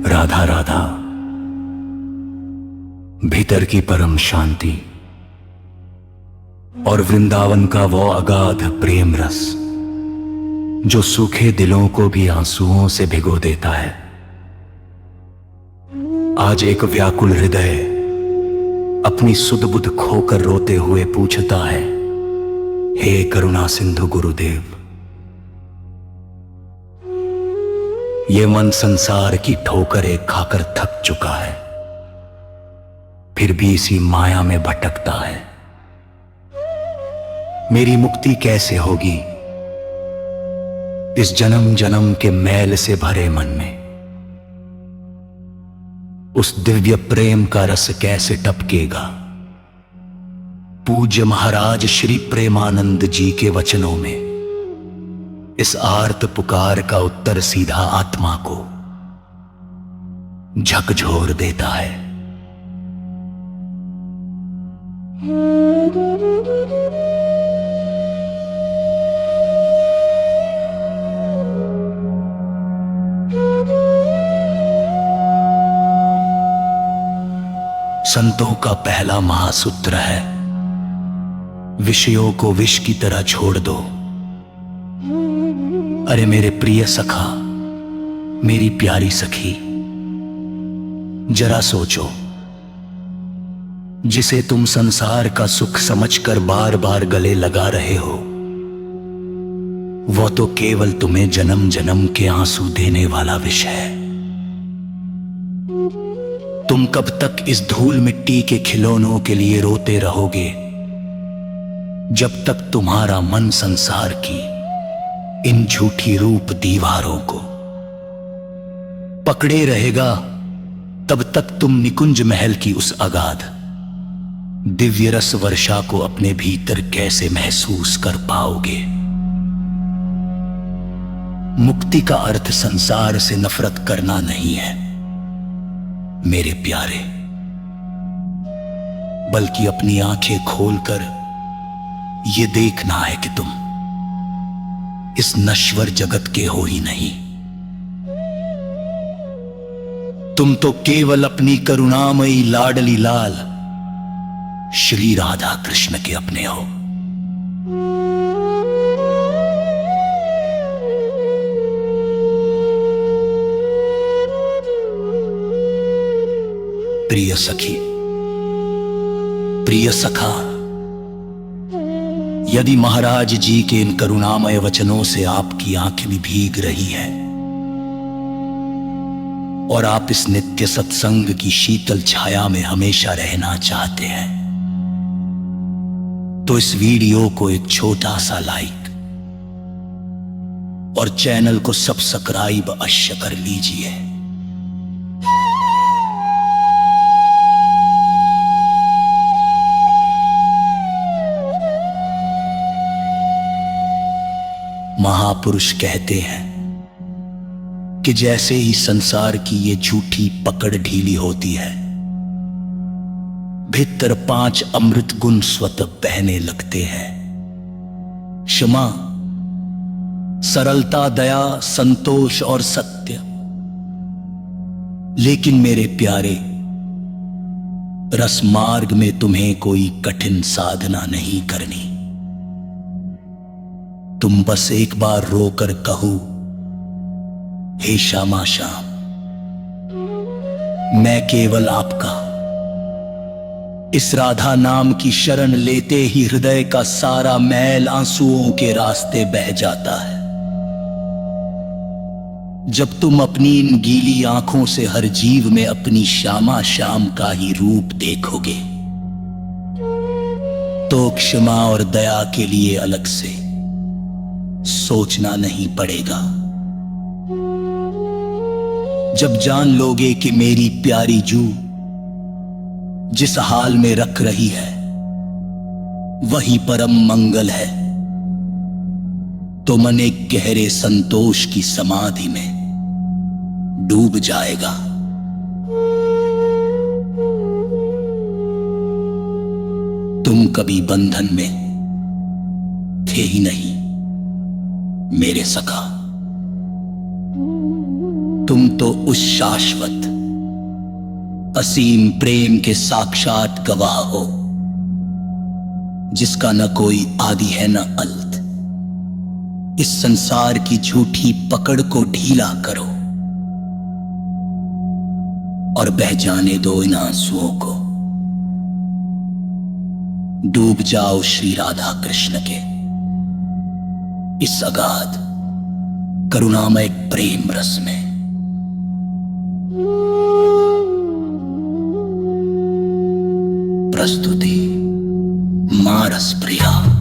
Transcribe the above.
राधा राधा, भीतर की परम शांति और वृंदावन का वो अगाध प्रेम रस जो सूखे दिलों को भी आंसुओं से भिगो देता है। आज एक व्याकुल हृदय अपनी सुध बुध खोकर रोते हुए पूछता है, हे करुणा सिंधु गुरुदेव। ये मन संसार की ठोकरें खाकर थक चुका है, फिर भी इसी माया में भटकता है। मेरी मुक्ति कैसे होगी इस जन्म जन्म के मैल से भरे मन में? उस दिव्य प्रेम का रस कैसे टपकेगा पूज्य महाराज श्री प्रेमानंद जी के वचनों में? इस आर्त पुकार का उत्तर सीधा आत्मा को झकझोर देता है। संतों का पहला महासूत्र है, विषयों को विष की तरह छोड़ दो। अरे मेरे प्रिय सखा, मेरी प्यारी सखी, जरा सोचो, जिसे तुम संसार का सुख समझकर बार बार गले लगा रहे हो, वो तो केवल तुम्हें जन्म जन्म के आंसू देने वाला विष है। तुम कब तक इस धूल मिट्टी के खिलौनों के लिए रोते रहोगे? जब तक तुम्हारा मन संसार की इन झूठी रूप दीवारों को पकड़े रहेगा, तब तक तुम निकुंज महल की उस अगाध दिव्य रस वर्षा को अपने भीतर कैसे महसूस कर पाओगे? मुक्ति का अर्थ संसार से नफरत करना नहीं है मेरे प्यारे, बल्कि अपनी आंखें खोलकर यह देखना है कि तुम इस नश्वर जगत के हो ही नहीं। तुम तो केवल अपनी करुणामयी लाडली लाल श्री राधा कृष्ण के अपने हो। प्रिय सखी, प्रिय सखा, यदि महाराज जी के इन करुणामय वचनों से आपकी आंखें भी भीग रही है और आप इस नित्य सत्संग की शीतल छाया में हमेशा रहना चाहते हैं, तो इस वीडियो को एक छोटा सा लाइक और चैनल को सब्सक्राइब अवश्य कर लीजिए। महापुरुष कहते हैं कि जैसे ही संसार की ये झूठी पकड़ ढीली होती है, भीतर 5 अमृत गुण स्वतः बहने लगते हैं। क्षमा, सरलता, दया, संतोष और सत्य। लेकिन मेरे प्यारे, रस मार्ग में तुम्हें कोई कठिन साधना नहीं करनी। तुम बस एक बार रोकर कहो, हे श्यामा श्याम, मैं केवल आपका। इस राधा नाम की शरण लेते ही हृदय का सारा मैल आंसुओं के रास्ते बह जाता है। जब तुम अपनी इन गीली आंखों से हर जीव में अपनी श्यामा श्याम का ही रूप देखोगे, तो क्षमा और दया के लिए अलग से सोचना नहीं पड़ेगा। जब जान लोगे कि मेरी प्यारी जू जिस हाल में रख रही है वही परम मंगल है, तो मन एक गहरे संतोष की समाधि में डूब जाएगा। तुम कभी बंधन में थे ही नहीं मेरे सखा। तुम तो उस शाश्वत असीम प्रेम के साक्षात गवाह हो, जिसका न कोई आदि है न अंत। इस संसार की झूठी पकड़ को ढीला करो और बह जाने दो इन आंसुओं को। डूब जाओ श्री राधा कृष्ण के इस अगाध करुणामय प्रेम रस में। प्रस्तुति मां रस प्रिया।